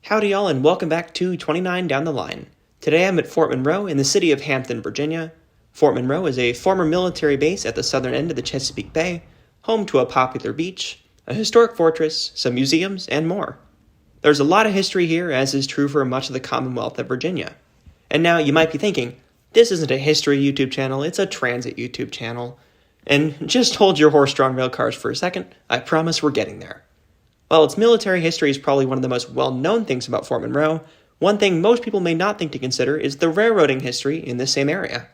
Howdy y'all and welcome back to 29 Down the Line. Today I'm at Fort Monroe in the city of Hampton, Virginia. Fort Monroe is a former military base at the southern end of the Chesapeake Bay, home to a popular beach, a historic fortress, some museums, and more. There's a lot of history here, as is true for much of the Commonwealth of Virginia. And now you might be thinking, this isn't a history YouTube channel, it's a transit YouTube channel. And just hold your horse-drawn rail cars for a second, I promise we're getting there. While its military history is probably one of the most well-known things about Fort Monroe, one thing most people may not think to consider is the railroading history in this same area.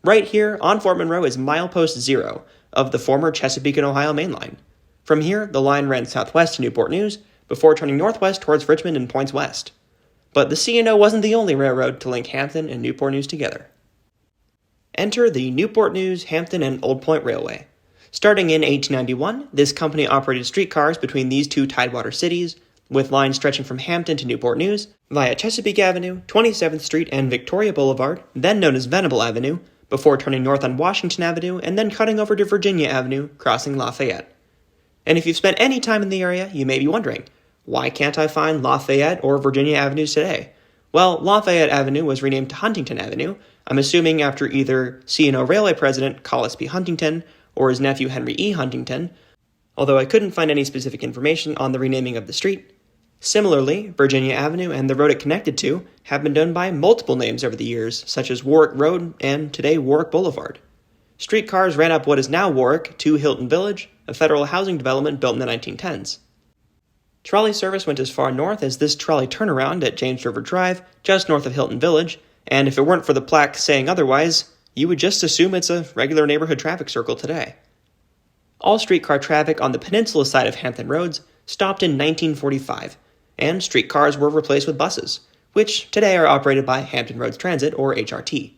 Right here on Fort Monroe is milepost 0 of the former Chesapeake and Ohio Main Line. From here, the line ran southwest to Newport News, before turning northwest towards Richmond and points west. But the C&O wasn't the only railroad to link Hampton and Newport News together. Enter the Newport News, Hampton, and Old Point Railway. Starting in 1891, this company operated streetcars between these two tidewater cities, with lines stretching from Hampton to Newport News via Chesapeake Avenue, 27th Street, and Victoria Boulevard, then known as Venable Avenue, before turning north on Washington Avenue and then cutting over to Virginia Avenue, crossing Lafayette. And if you've spent any time in the area, you may be wondering, why can't I find Lafayette or Virginia Avenues today? Well, Lafayette Avenue was renamed to Huntington Avenue, I'm assuming after either C&O Railway President Collis P. Huntington or his nephew Henry E. Huntington, although I couldn't find any specific information on the renaming of the street. Similarly, Virginia Avenue and the road it connected to have been done by multiple names over the years, such as Warwick Road and today Warwick Boulevard. Streetcars ran up what is now Warwick to Hilton Village, a federal housing development built in the 1910s. Trolley service went as far north as this trolley turnaround at James River Drive, just north of Hilton Village, and if it weren't for the plaque saying otherwise, you would just assume it's a regular neighborhood traffic circle today. All streetcar traffic on the peninsula side of Hampton Roads stopped in 1945, and streetcars were replaced with buses, which today are operated by Hampton Roads Transit, or HRT.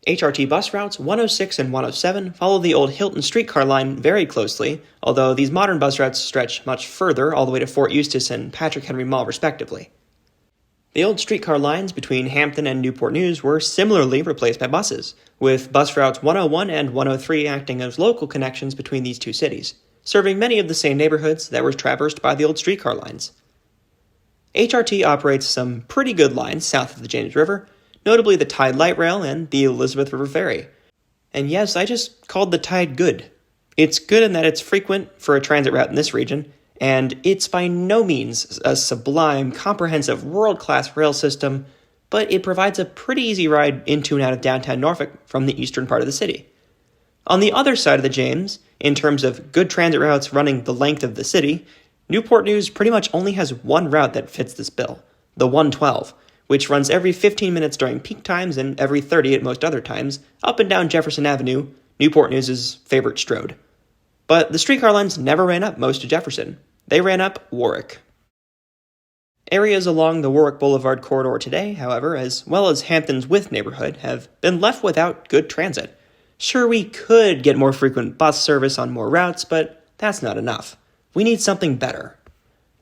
HRT bus routes 106 and 107 follow the old Hilton streetcar line very closely, although these modern bus routes stretch much further all the way to Fort Eustis and Patrick Henry Mall respectively. The old streetcar lines between Hampton and Newport News were similarly replaced by buses, with bus routes 101 and 103 acting as local connections between these two cities, serving many of the same neighborhoods that were traversed by the old streetcar lines. HRT operates some pretty good lines south of the James River, notably the Tide Light Rail and the Elizabeth River Ferry. And yes, I just called the Tide good. It's good in that it's frequent for a transit route in this region, and it's by no means a sublime, comprehensive, world-class rail system, but it provides a pretty easy ride into and out of downtown Norfolk from the eastern part of the city. On the other side of the James, in terms of good transit routes running the length of the city, Newport News pretty much only has one route that fits this bill, the 112, which runs every 15 minutes during peak times and every 30 at most other times, up and down Jefferson Avenue, Newport News' favorite strode. But the streetcar lines never ran up most of Jefferson. They ran up Warwick. Areas along the Warwick Boulevard corridor today, however, as well as Hampton's With neighborhood, have been left without good transit. Sure, we could get more frequent bus service on more routes, but that's not enough. We need something better.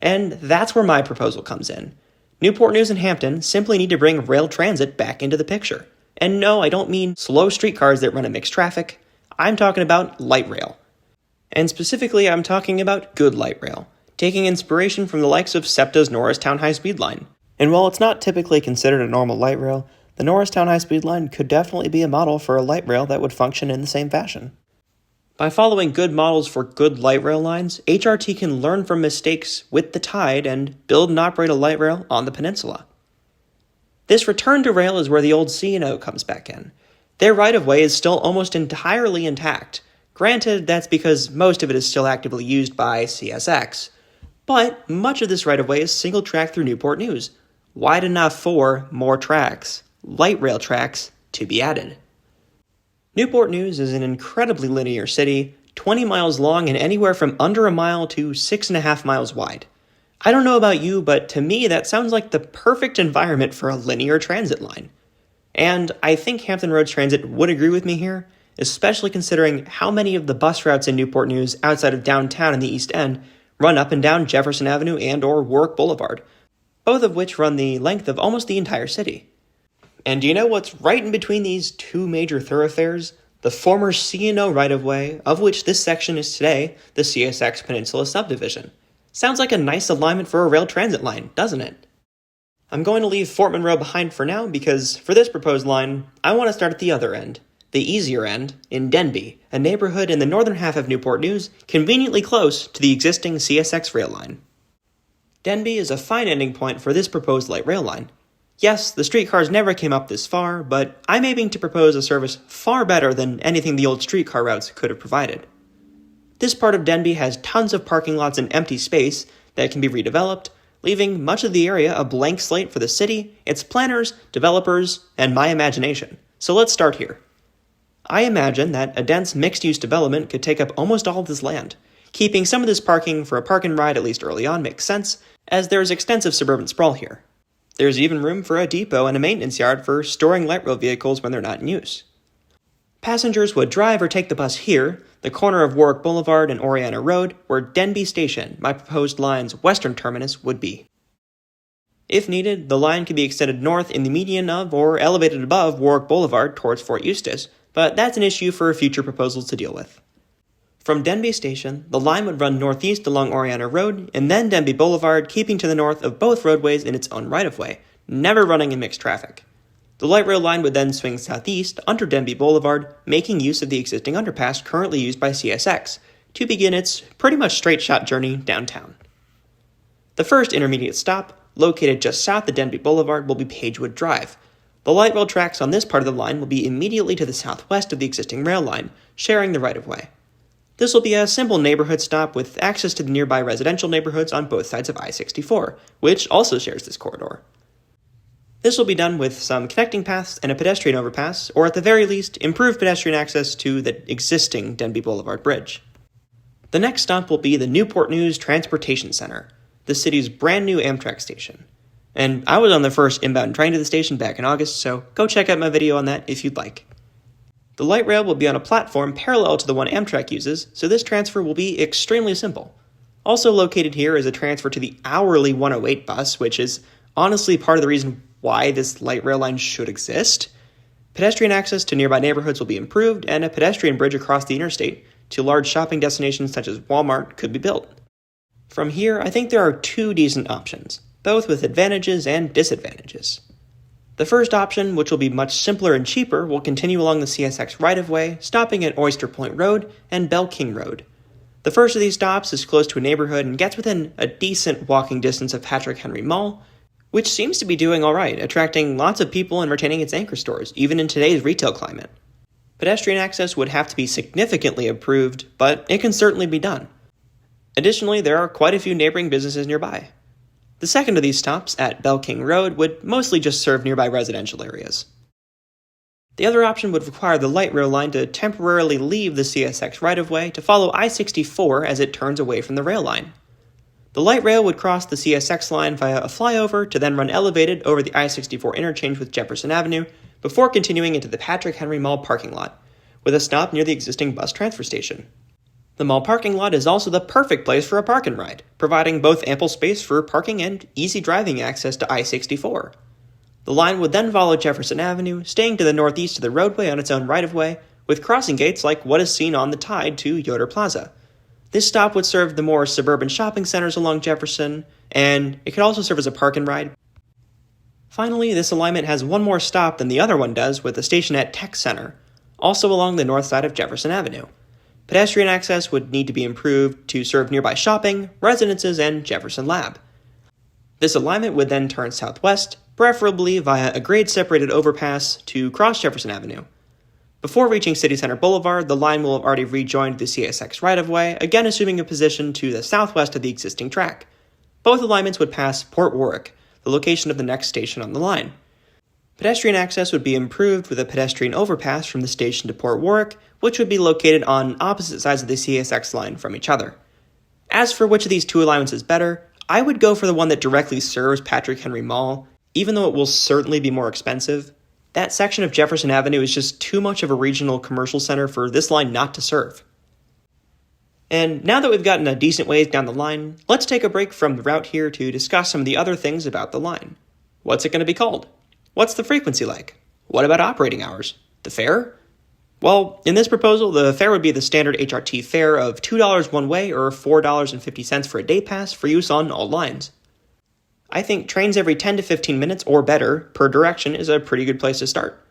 And that's where my proposal comes in. Newport News and Hampton simply need to bring rail transit back into the picture. And no, I don't mean slow streetcars that run in mixed traffic. I'm talking about light rail. And specifically, I'm talking about good light rail, taking inspiration from the likes of SEPTA's Norristown High-Speed Line. And while it's not typically considered a normal light rail, the Norristown High-Speed Line could definitely be a model for a light rail that would function in the same fashion. By following good models for good light rail lines, HRT can learn from mistakes with the Tide and build and operate a light rail on the peninsula. This return to rail is where the old C&O comes back in. Their right-of-way is still almost entirely intact. Granted, that's because most of it is still actively used by CSX, but much of this right-of-way is single track through Newport News, wide enough for more tracks, light rail tracks, to be added. Newport News is an incredibly linear city, 20 miles long and anywhere from under a mile to 6.5 miles wide. I don't know about you, but to me that sounds like the perfect environment for a linear transit line. And I think Hampton Roads Transit would agree with me here, especially considering how many of the bus routes in Newport News outside of downtown and the East End run up and down Jefferson Avenue and or Warwick Boulevard, both of which run the length of almost the entire city. And do you know what's right in between these two major thoroughfares? The former C&O right-of-way, of which this section is today the CSX Peninsula subdivision. Sounds like a nice alignment for a rail transit line, doesn't it? I'm going to leave Fort Monroe behind for now because for this proposed line, I want to start at the other end, the easier end, in Denby, a neighborhood in the northern half of Newport News, conveniently close to the existing CSX rail line. Denby is a fine ending point for this proposed light rail line. Yes, the streetcars never came up this far, but I'm aiming to propose a service far better than anything the old streetcar routes could have provided. This part of Denby has tons of parking lots and empty space that can be redeveloped, leaving much of the area a blank slate for the city, its planners, developers, and my imagination. So let's start here. I imagine that a dense mixed-use development could take up almost all of this land. Keeping some of this parking for a park and ride at least early on makes sense, as there is extensive suburban sprawl here. There's even room for a depot and a maintenance yard for storing light rail vehicles when they're not in use. Passengers would drive or take the bus here, the corner of Warwick Boulevard and Oriana Road, where Denby Station, my proposed line's western terminus, would be. If needed, the line could be extended north in the median of or elevated above Warwick Boulevard towards Fort Eustis, but that's an issue for future proposals to deal with. From Denby Station, the line would run northeast along Oriana Road and then Denby Boulevard, keeping to the north of both roadways in its own right-of-way, never running in mixed traffic. The light rail line would then swing southeast under Denby Boulevard, making use of the existing underpass currently used by CSX, to begin its pretty much straight-shot journey downtown. The first intermediate stop, located just south of Denby Boulevard, will be Pagewood Drive. The light rail tracks on this part of the line will be immediately to the southwest of the existing rail line, sharing the right-of-way. This will be a simple neighborhood stop with access to the nearby residential neighborhoods on both sides of I-64, which also shares this corridor. This will be done with some connecting paths and a pedestrian overpass, or at the very least, improved pedestrian access to the existing Denby Boulevard Bridge. The next stop will be the Newport News Transportation Center, the city's brand new Amtrak station. And I was on the first inbound train to the station back in August, so go check out my video on that if you'd like. The light rail will be on a platform parallel to the one Amtrak uses, so this transfer will be extremely simple. Also located here is a transfer to the hourly 108 bus, which is honestly part of the reason why this light rail line should exist. Pedestrian access to nearby neighborhoods will be improved, and a pedestrian bridge across the interstate to large shopping destinations such as Walmart could be built. From here, I think there are two decent options, both with advantages and disadvantages. The first option, which will be much simpler and cheaper, will continue along the CSX right-of-way, stopping at Oyster Point Road and Bell King Road. The first of these stops is close to a neighborhood and gets within a decent walking distance of Patrick Henry Mall, which seems to be doing alright, attracting lots of people and retaining its anchor stores, even in today's retail climate. Pedestrian access would have to be significantly improved, but it can certainly be done. Additionally, there are quite a few neighboring businesses nearby. The second of these stops, at Bell King Road, would mostly just serve nearby residential areas. The other option would require the light rail line to temporarily leave the CSX right-of-way to follow I-64 as it turns away from the rail line. The light rail would cross the CSX line via a flyover to then run elevated over the I-64 interchange with Jefferson Avenue before continuing into the Patrick Henry Mall parking lot, with a stop near the existing bus transfer station. The mall parking lot is also the perfect place for a park and ride, providing both ample space for parking and easy driving access to I-64. The line would then follow Jefferson Avenue, staying to the northeast of the roadway on its own right-of-way, with crossing gates like what is seen on the Tide to Yoder Plaza. This stop would serve the more suburban shopping centers along Jefferson, and it could also serve as a park and ride. Finally, this alignment has one more stop than the other one does, with the station at Tech Center, also along the north side of Jefferson Avenue. Pedestrian access would need to be improved to serve nearby shopping, residences, and Jefferson Lab. This alignment would then turn southwest, preferably via a grade-separated overpass to cross Jefferson Avenue. Before reaching City Center Boulevard, the line will have already rejoined the CSX right-of-way, again assuming a position to the southwest of the existing track. Both alignments would pass Port Warwick, the location of the next station on the line. Pedestrian access would be improved with a pedestrian overpass from the station to Port Warwick, which would be located on opposite sides of the CSX line from each other. As for which of these two alignments is better, I would go for the one that directly serves Patrick Henry Mall, even though it will certainly be more expensive. That section of Jefferson Avenue is just too much of a regional commercial center for this line not to serve. And now that we've gotten a decent ways down the line, let's take a break from the route here to discuss some of the other things about the line. What's it going to be called? What's the frequency like? What about operating hours? The fare? Well, in this proposal, the fare would be the standard HRT fare of $2 one way or $4.50 for a day pass for use on all lines. I think trains every 10 to 15 minutes or better per direction is a pretty good place to start.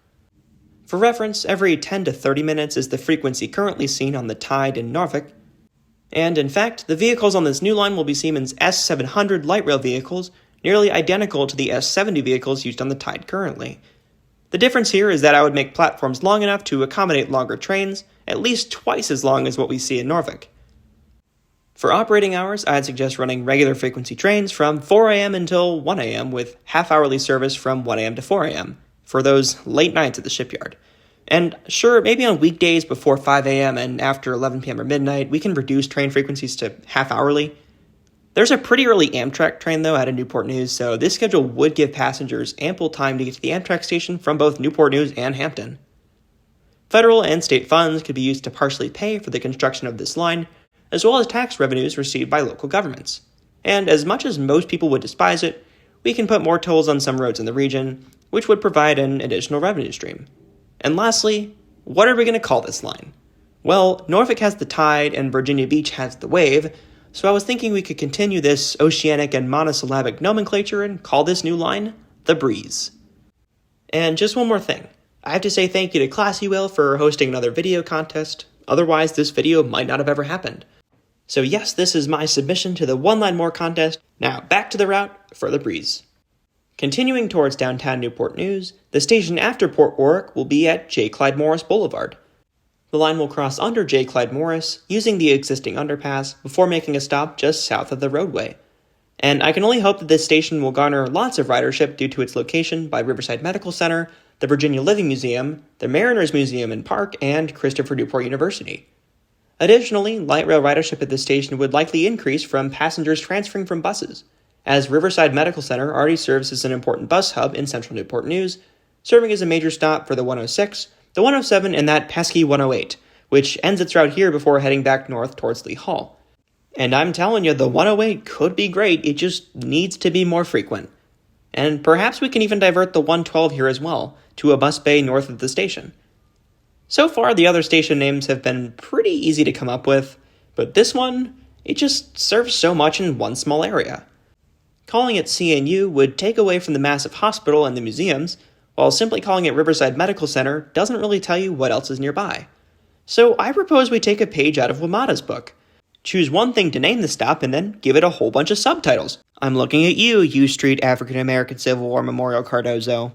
For reference, every 10 to 30 minutes is the frequency currently seen on the Tide in Norfolk. And in fact, the vehicles on this new line will be Siemens S700 light rail vehicles, nearly identical to the S70 vehicles used on the Tide currently. The difference here is that I would make platforms long enough to accommodate longer trains, at least twice as long as what we see in Norfolk. For operating hours, I'd suggest running regular frequency trains from 4 a.m. until 1 a.m. with half-hourly service from 1 a.m. to 4 a.m. for those late nights at the shipyard. And sure, maybe on weekdays before 5 a.m. and after 11 p.m. or midnight, we can reduce train frequencies to half-hourly. There's a pretty early Amtrak train, though, out of Newport News, so this schedule would give passengers ample time to get to the Amtrak station from both Newport News and Hampton. Federal and state funds could be used to partially pay for the construction of this line, as well as tax revenues received by local governments. And as much as most people would despise it, we can put more tolls on some roads in the region, which would provide an additional revenue stream. And lastly, what are we going to call this line? Well, Norfolk has the Tide and Virginia Beach has the Wave, so I was thinking we could continue this oceanic and monosyllabic nomenclature and call this new line the Breeze. And just one more thing. I have to say thank you to Classywell for hosting another video contest, otherwise this video might not have ever happened. So yes, this is my submission to the One Line More contest. Now back to the route for the Breeze. Continuing towards downtown Newport News, the station after Port Warwick will be at J. Clyde Morris Boulevard. The line will cross under J. Clyde Morris, using the existing underpass, before making a stop just south of the roadway. And I can only hope that this station will garner lots of ridership due to its location by Riverside Medical Center, the Virginia Living Museum, the Mariners Museum and Park, and Christopher Newport University. Additionally, light rail ridership at this station would likely increase from passengers transferring from buses, as Riverside Medical Center already serves as an important bus hub in central Newport News, serving as a major stop for the 106, the 107, and that pesky 108, which ends its route here before heading back north towards Lee Hall. And I'm telling you, the 108 could be great, it just needs to be more frequent. And perhaps we can even divert the 112 here as well, to a bus bay north of the station. So far, the other station names have been pretty easy to come up with, but this one, it just serves so much in one small area. Calling it CNU would take away from the massive hospital and the museums, while simply calling it Riverside Medical Center doesn't really tell you what else is nearby. So I propose we take a page out of WMATA's book. Choose one thing to name the stop and then give it a whole bunch of subtitles. I'm looking at you, U Street African American Civil War Memorial Cardozo.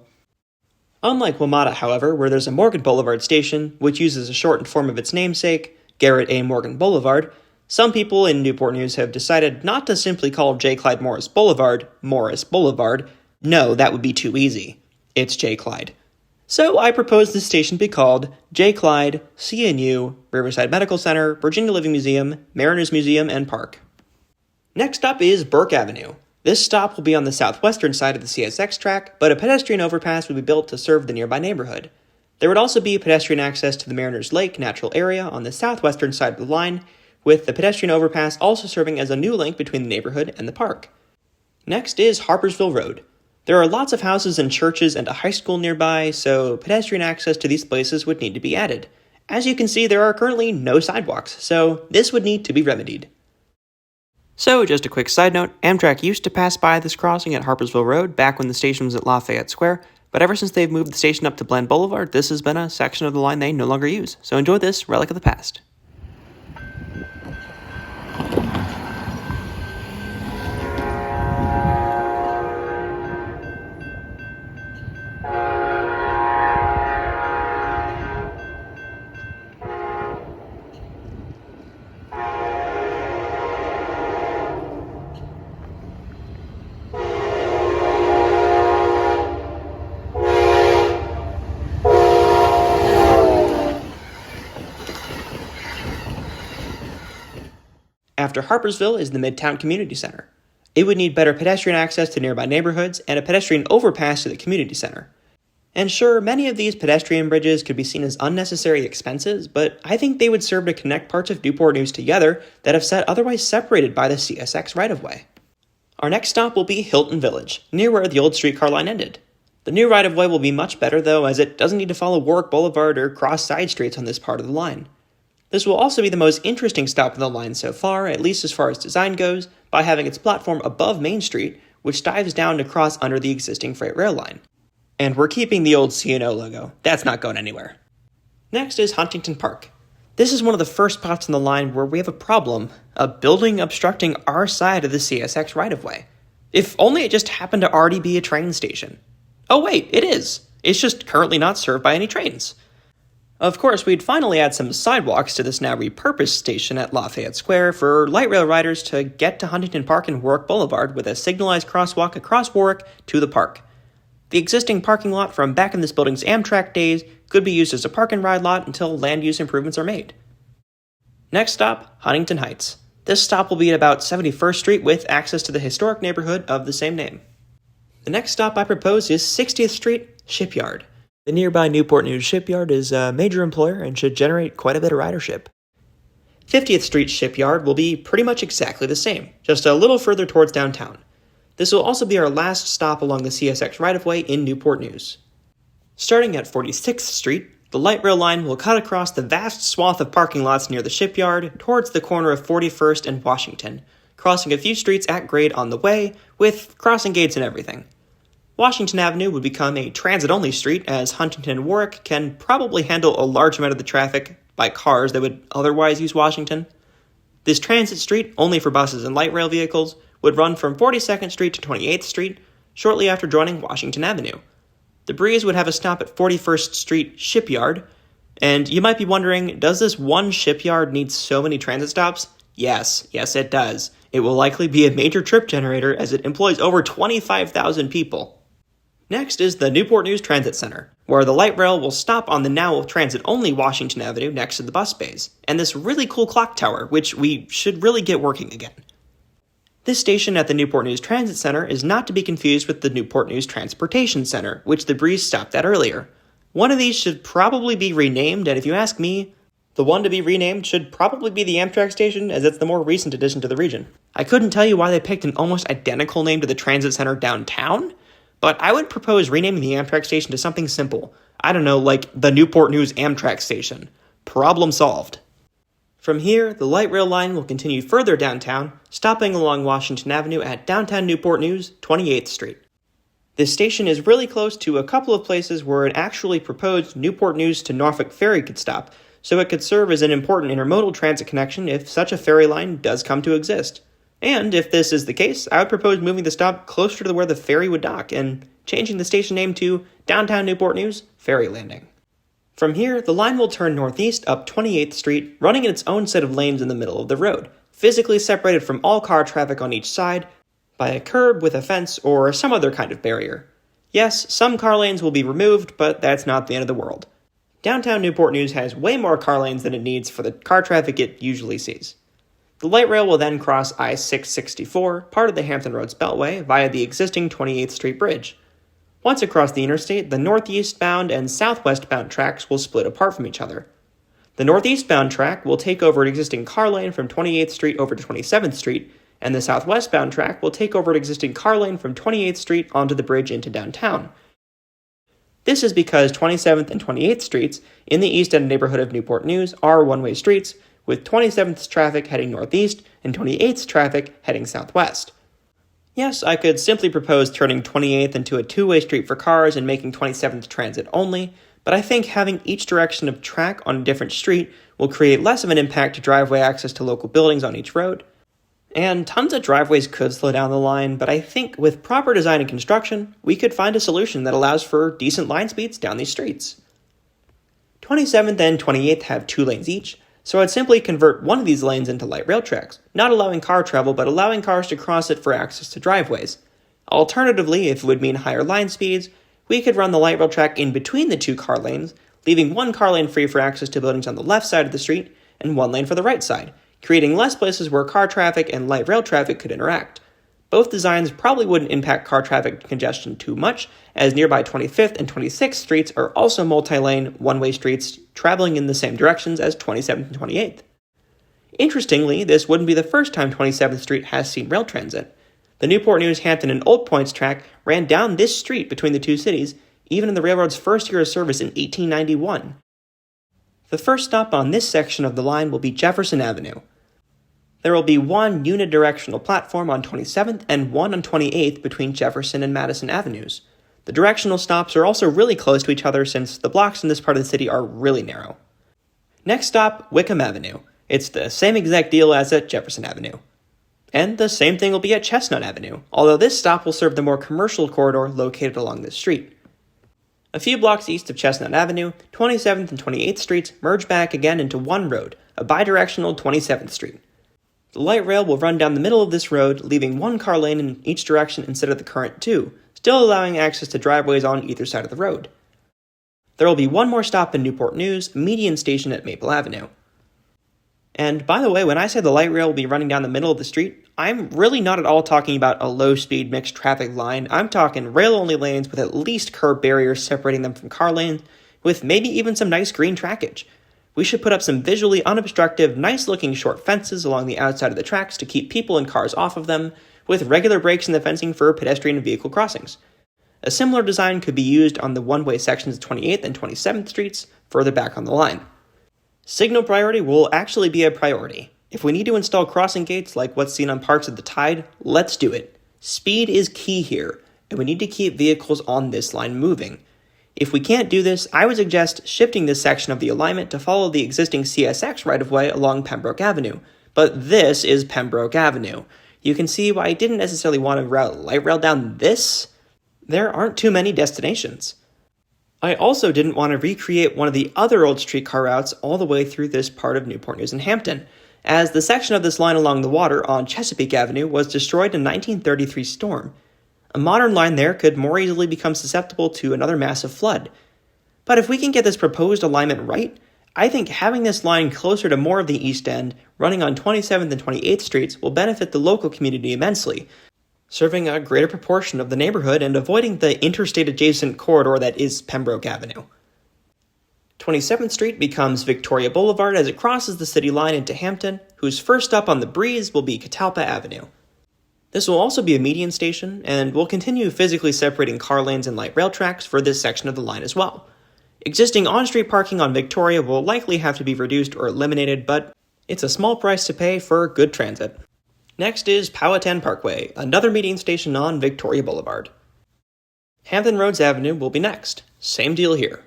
Unlike WMATA, however, where there's a Morgan Boulevard station, which uses a shortened form of its namesake, Garrett A. Morgan Boulevard, some people in Newport News have decided not to simply call J. Clyde Morris Boulevard Morris Boulevard. No, that would be too easy. It's J. Clyde. So I propose this station be called J. Clyde, CNU, Riverside Medical Center, Virginia Living Museum, Mariners Museum, and Park. Next up is Burke Avenue. This stop will be on the southwestern side of the CSX track, but a pedestrian overpass will be built to serve the nearby neighborhood. There would also be pedestrian access to the Mariners Lake natural area on the southwestern side of the line, with the pedestrian overpass also serving as a new link between the neighborhood and the park. Next is Harpersville Road. There are lots of houses and churches and a high school nearby, so pedestrian access to these places would need to be added. As you can see, there are currently no sidewalks, so this would need to be remedied. So, just a quick side note, Amtrak used to pass by this crossing at Harpersville Road back when the station was at Lafayette Square, but ever since they've moved the station up to Bland Boulevard, this has been a section of the line they no longer use. So enjoy this relic of the past. After Harpersville is the Midtown Community Center. It would need better pedestrian access to nearby neighborhoods and a pedestrian overpass to the community center. And sure, many of these pedestrian bridges could be seen as unnecessary expenses, but I think they would serve to connect parts of Newport News together that have sat otherwise separated by the CSX right-of-way. Our next stop will be Hilton Village, near where the old streetcar line ended. The new right-of-way will be much better, though, as it doesn't need to follow Warwick Boulevard or cross side streets on this part of the line. This will also be the most interesting stop on the line so far, at least as far as design goes, by having its platform above Main Street, which dives down to cross under the existing freight rail line. And we're keeping the old C&O logo. That's not going anywhere. Next is Huntington Park. This is one of the first spots on the line where we have a problem, a building obstructing our side of the CSX right-of-way. If only it just happened to already be a train station. Oh wait, it is. It's just currently not served by any trains. Of course, we'd finally add some sidewalks to this now repurposed station at Lafayette Square for light rail riders to get to Huntington Park and Warwick Boulevard with a signalized crosswalk across Warwick to the park. The existing parking lot from back in this building's Amtrak days could be used as a park and ride lot until land use improvements are made. Next stop, Huntington Heights. This stop will be at about 71st Street with access to the historic neighborhood of the same name. The next stop I propose is 60th Street, Shipyard. The nearby Newport News Shipyard is a major employer and should generate quite a bit of ridership. 50th Street Shipyard will be pretty much exactly the same, just a little further towards downtown. This will also be our last stop along the CSX right-of-way in Newport News. Starting at 46th Street, the light rail line will cut across the vast swath of parking lots near the shipyard towards the corner of 41st and Washington, crossing a few streets at grade on the way, with crossing gates and everything. Washington Avenue would become a transit-only street, as Huntington and Warwick can probably handle a large amount of the traffic by cars that would otherwise use Washington. This transit street, only for buses and light rail vehicles, would run from 42nd Street to 28th Street, shortly after joining Washington Avenue. The Breeze would have a stop at 41st Street Shipyard, and you might be wondering, does this one shipyard need so many transit stops? Yes it does. It will likely be a major trip generator as it employs over 25,000 people. Next is the Newport News Transit Center, where the light rail will stop on the now transit-only Washington Avenue next to the bus bays, and this really cool clock tower, which we should really get working again. This station at the Newport News Transit Center is not to be confused with the Newport News Transportation Center, which the Breeze stopped at earlier. One of these should probably be renamed, and if you ask me, the one to be renamed should probably be the Amtrak station, as it's the more recent addition to the region. I couldn't tell you why they picked an almost identical name to the transit center downtown, but I would propose renaming the Amtrak station to something simple. I don't know, like the Newport News Amtrak station. Problem solved. From here, the light rail line will continue further downtown, stopping along Washington Avenue at downtown Newport News, 28th Street. This station is really close to a couple of places where an actually proposed Newport News to Norfolk ferry could stop, so it could serve as an important intermodal transit connection if such a ferry line does come to exist. And if this is the case, I would propose moving the stop closer to where the ferry would dock and changing the station name to Downtown Newport News Ferry Landing. From here, the line will turn northeast up 28th Street, running in its own set of lanes in the middle of the road, physically separated from all car traffic on each side by a curb with a fence or some other kind of barrier. Yes, some car lanes will be removed, but that's not the end of the world. Downtown Newport News has way more car lanes than it needs for the car traffic it usually sees. The light rail will then cross I-664, part of the Hampton Roads Beltway, via the existing 28th Street Bridge. Once across the interstate, the northeastbound and southwestbound tracks will split apart from each other. The northeastbound track will take over an existing car lane from 28th Street over to 27th Street, and the southwestbound track will take over an existing car lane from 28th Street onto the bridge into downtown. This is because 27th and 28th Streets in the east end neighborhood of Newport News are one-way streets, with 27th traffic heading northeast and 28th traffic heading southwest. Yes, I could simply propose turning 28th into a two-way street for cars and making 27th transit only, but I think having each direction of track on a different street will create less of an impact to driveway access to local buildings on each road. And tons of driveways could slow down the line, but I think with proper design and construction, we could find a solution that allows for decent line speeds down these streets. 27th and 28th have 2 lanes each, so I'd simply convert one of these lanes into light rail tracks, not allowing car travel, but allowing cars to cross it for access to driveways. Alternatively, if it would mean higher line speeds, we could run the light rail track in between the 2 car lanes, leaving one car lane free for access to buildings on the left side of the street, and one lane for the right side, creating less places where car traffic and light rail traffic could interact. Both designs probably wouldn't impact car traffic congestion too much, as nearby 25th and 26th streets are also multi-lane, one-way streets traveling in the same directions as 27th and 28th. Interestingly, this wouldn't be the first time 27th Street has seen rail transit. The Newport News, Hampton, and Old Points track ran down this street between the 2 cities, even in the railroad's first year of service in 1891. The first stop on this section of the line will be Jefferson Avenue. There will be one unidirectional platform on 27th and one on 28th between Jefferson and Madison Avenues. The directional stops are also really close to each other since the blocks in this part of the city are really narrow. Next stop, Wickham Avenue. It's the same exact deal as at Jefferson Avenue. And the same thing will be at Chestnut Avenue, although this stop will serve the more commercial corridor located along this street. A few blocks east of Chestnut Avenue, 27th and 28th Streets merge back again into one road, a bidirectional 27th Street. The light rail will run down the middle of this road, leaving one car lane in each direction instead of the current two, still allowing access to driveways on either side of the road. There will be one more stop in Newport News, median station at Maple Avenue. And by the way, when I say the light rail will be running down the middle of the street, I'm really not at all talking about a low-speed mixed traffic line. I'm talking rail-only lanes with at least curb barriers separating them from car lanes, with maybe even some nice green trackage. We should put up some visually unobstructive, nice-looking short fences along the outside of the tracks to keep people and cars off of them, with regular breaks in the fencing for pedestrian and vehicle crossings. A similar design could be used on the one-way sections of 28th and 27th Streets, further back on the line. Signal priority will actually be a priority. If we need to install crossing gates like what's seen on parts of the Tide, let's do it. Speed is key here, and we need to keep vehicles on this line moving. If we can't do this, I would suggest shifting this section of the alignment to follow the existing CSX right-of-way along Pembroke Avenue. But this is Pembroke Avenue. You can see why I didn't necessarily want to route light rail down this. There aren't too many destinations. I also didn't want to recreate one of the other old streetcar routes all the way through this part of Newport News and Hampton, as the section of this line along the water on Chesapeake Avenue was destroyed in a 1933 storm. A modern line there could more easily become susceptible to another massive flood. But if we can get this proposed alignment right, I think having this line closer to more of the East End, running on 27th and 28th Streets, will benefit the local community immensely, serving a greater proportion of the neighborhood and avoiding the interstate-adjacent corridor that is Pembroke Avenue. 27th Street becomes Victoria Boulevard as it crosses the city line into Hampton, whose first stop on the breeze will be Catalpa Avenue. This will also be a median station, and will continue physically separating car lanes and light rail tracks for this section of the line as well. Existing on-street parking on Victoria will likely have to be reduced or eliminated, but it's a small price to pay for good transit. Next is Powhatan Parkway, another median station on Victoria Boulevard. Hampton Roads Avenue will be next. Same deal here.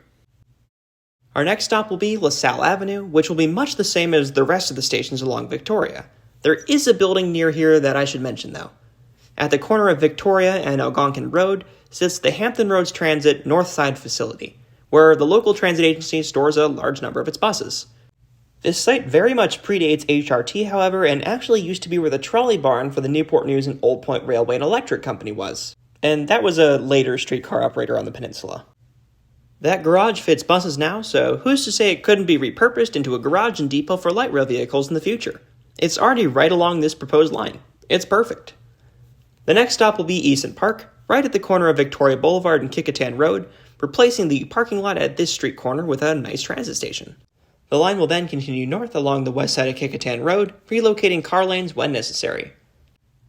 Our next stop will be LaSalle Avenue, which will be much the same as the rest of the stations along Victoria. There is a building near here that I should mention, though. At the corner of Victoria and Algonquin Road sits the Hampton Roads Transit North Side facility, where the local transit agency stores a large number of its buses. This site very much predates HRT, however, and actually used to be where the trolley barn for the Newport News and Old Point Railway and Electric Company was, and that was a later streetcar operator on the peninsula. That garage fits buses now, so who's to say it couldn't be repurposed into a garage and depot for light rail vehicles in the future? It's already right along this proposed line. It's perfect. The next stop will be Easton Park, right at the corner of Victoria Boulevard and Kicquetan Road, replacing the parking lot at this street corner with a nice transit station. The line will then continue north along the west side of Kicquetan Road, relocating car lanes when necessary.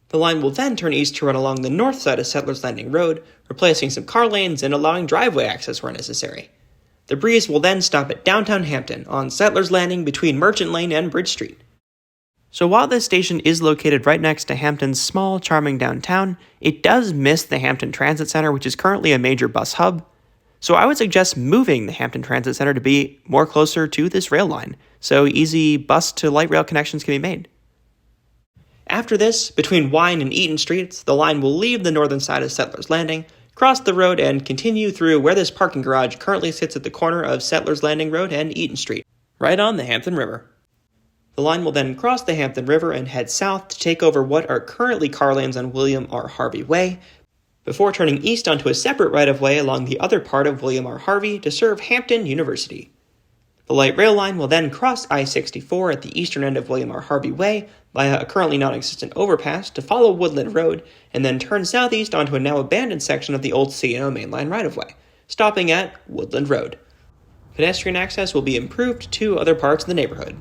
The line will then turn east to run along the north side of Settlers Landing Road, replacing some car lanes and allowing driveway access where necessary. The breeze will then stop at downtown Hampton on Settlers Landing between Merchant Lane and Bridge Street. So while this station is located right next to Hampton's small, charming downtown, it does miss the Hampton Transit Center, which is currently a major bus hub. So I would suggest moving the Hampton Transit Center to be more closer to this rail line, so easy bus to light rail connections can be made. After this, between Wine and Eaton Streets, the line will leave the northern side of Settlers Landing, cross the road, and continue through where this parking garage currently sits at the corner of Settlers Landing Road and Eaton Street, right on the Hampton River. The line will then cross the Hampton River and head south to take over what are currently car lanes on William R. Harvey Way, before turning east onto a separate right-of-way along the other part of William R. Harvey to serve Hampton University. The light rail line will then cross I-64 at the eastern end of William R. Harvey Way via a currently non-existent overpass to follow Woodland Road, and then turn southeast onto a now abandoned section of the old C&O mainline right-of-way, stopping at Woodland Road. Pedestrian access will be improved to other parts of the neighborhood.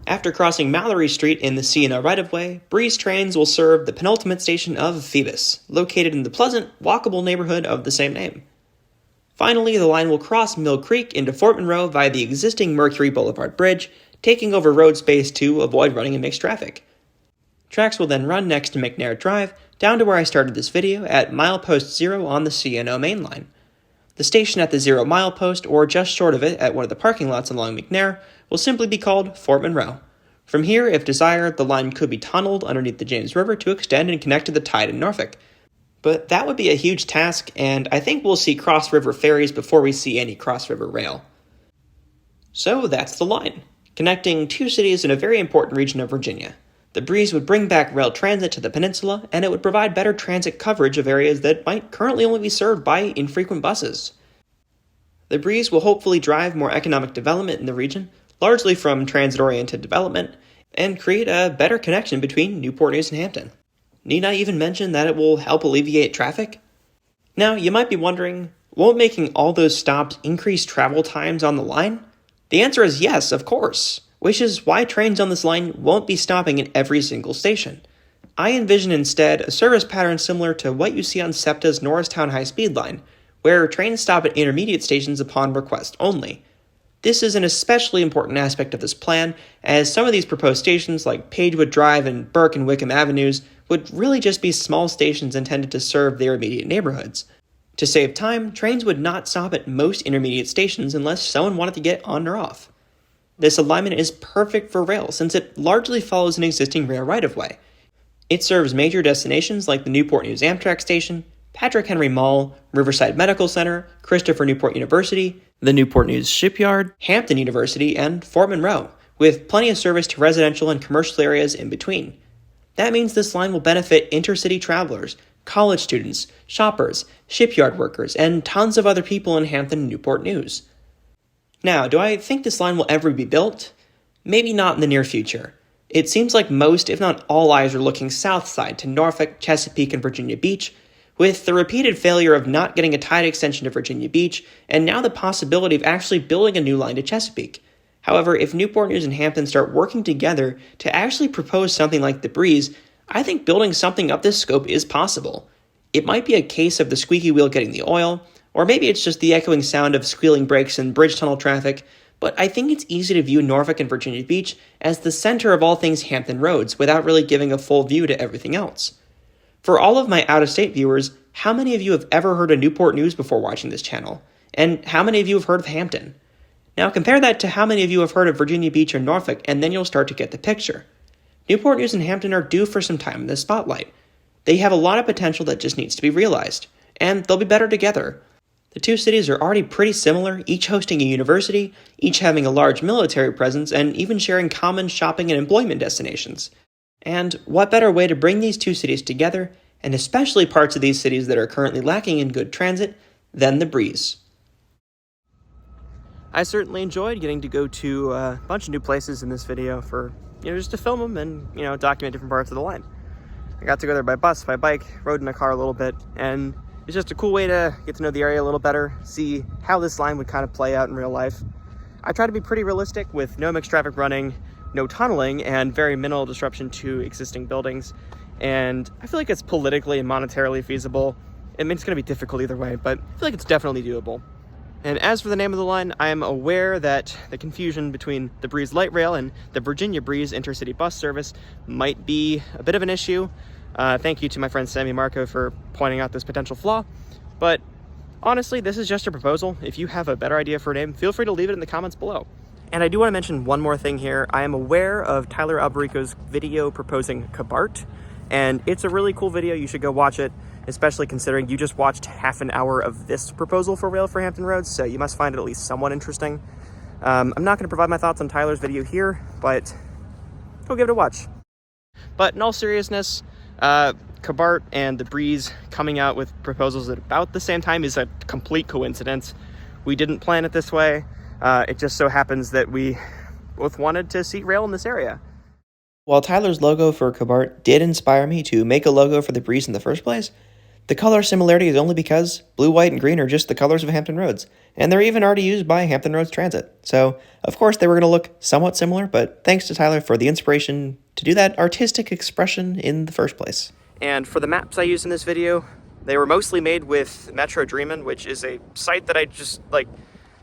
After crossing Mallory Street in the C&O right-of-way, Breeze trains will serve the penultimate station of Phoebus, located in the pleasant, walkable neighborhood of the same name. Finally, the line will cross Mill Creek into Fort Monroe via the existing Mercury Boulevard Bridge, taking over road space to avoid running in mixed traffic. Tracks will then run next to McNair Drive, down to where I started this video at milepost 0 on the CNO main line. The station at the 0 milepost, or just short of it at one of the parking lots along McNair, will simply be called Fort Monroe. From here, if desired, the line could be tunneled underneath the James River to extend and connect to the tide in Norfolk. But that would be a huge task, and I think we'll see cross-river ferries before we see any cross-river rail. So that's the line, connecting two cities in a very important region of Virginia. The breeze would bring back rail transit to the peninsula, and it would provide better transit coverage of areas that might currently only be served by infrequent buses. The breeze will hopefully drive more economic development in the region, largely from transit-oriented development, and create a better connection between Newport News and Hampton. Need I even mention that it will help alleviate traffic? Now, you might be wondering, won't making all those stops increase travel times on the line? The answer is yes, of course, which is why trains on this line won't be stopping at every single station. I envision instead a service pattern similar to what you see on SEPTA's Norristown high-speed line, where trains stop at intermediate stations upon request only. This is an especially important aspect of this plan, as some of these proposed stations like Pagewood Drive and Burke and Wickham Avenues would really just be small stations intended to serve their immediate neighborhoods. To save time, trains would not stop at most intermediate stations unless someone wanted to get on or off. This alignment is perfect for rail since it largely follows an existing rail right-of-way. It serves major destinations like the Newport News Amtrak Station, Patrick Henry Mall, Riverside Medical Center, Christopher Newport University, the Newport News Shipyard, Hampton University, and Fort Monroe, with plenty of service to residential and commercial areas in between. That means this line will benefit intercity travelers, college students, shoppers, shipyard workers, and tons of other people in Hampton and Newport News. Now, do I think this line will ever be built? Maybe not in the near future. It seems like most, if not all, eyes are looking south side to Norfolk, Chesapeake, and Virginia Beach, with the repeated failure of not getting a tide extension to Virginia Beach, and now the possibility of actually building a new line to Chesapeake. However, if Newport News and Hampton start working together to actually propose something like the Breeze, I think building something of this scope is possible. It might be a case of the squeaky wheel getting the oil, or maybe it's just the echoing sound of squealing brakes and bridge tunnel traffic, but I think it's easy to view Norfolk and Virginia Beach as the center of all things Hampton Roads without really giving a full view to everything else. For all of my out-of-state viewers, how many of you have ever heard of Newport News before watching this channel? And how many of you have heard of Hampton? Now compare that to how many of you have heard of Virginia Beach or Norfolk, and then you'll start to get the picture. Newport News and Hampton are due for some time in the spotlight. They have a lot of potential that just needs to be realized, and they'll be better together. The two cities are already pretty similar, each hosting a university, each having a large military presence, and even sharing common shopping and employment destinations. And what better way to bring these two cities together, and especially parts of these cities that are currently lacking in good transit, than the Breeze. I certainly enjoyed getting to go to a bunch of new places in this video for, just to film them and, document different parts of the line. I got to go there by bus, by bike, rode in a car a little bit, and it's just a cool way to get to know the area a little better, see how this line would kind of play out in real life. I try to be pretty realistic with no mixed traffic running, no tunneling, and very minimal disruption to existing buildings. And I feel like it's politically and monetarily feasible. I mean, it's going to be difficult either way, but I feel like it's definitely doable. And as for the name of the line, I am aware that the confusion between the Breeze Light Rail and the Virginia Breeze intercity bus service might be a bit of an issue. Thank you to my friend Sammy Marco for pointing out this potential flaw. But honestly, this is just a proposal. If you have a better idea for a name, feel free to leave it in the comments below. And I do want to mention one more thing here. I am aware of Tyler Alberico's video proposing Cabart, and it's a really cool video. You should go watch it, especially considering you just watched half an hour of this proposal for rail for Hampton Roads, so you must find it at least somewhat interesting. I'm not going to provide my thoughts on Tyler's video here, but go give it a watch. But in all seriousness, Cabart and the Breeze coming out with proposals at about the same time is a complete coincidence. We didn't plan it this way. It just so happens that we both wanted to see rail in this area. While Tyler's logo for Cabart did inspire me to make a logo for the Breeze in the first place, the color similarity is only because blue, white, and green are just the colors of Hampton Roads, and they're even already used by Hampton Roads Transit. So, of course, they were going to look somewhat similar, but thanks to Tyler for the inspiration to do that artistic expression in the first place. And for the maps I used in this video, they were mostly made with MetroDreamin, which is a site that I just,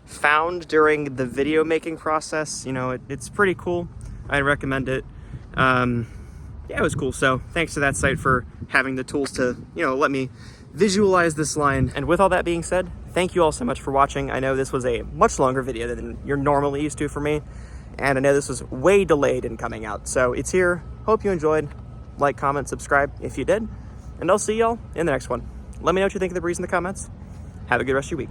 found during the video making process. It's pretty cool. I recommend it. yeah, it was cool. So thanks to that site for having the tools to, let me visualize this line. And with all that being said, thank you all so much for watching. I know this was a much longer video than you're normally used to for me, and I know this was way delayed in coming out. So it's here. Hope you enjoyed. Like, comment, subscribe if you did, and I'll see y'all in the next one. Let me know what you think of the breeze in the comments. Have a good rest of your week.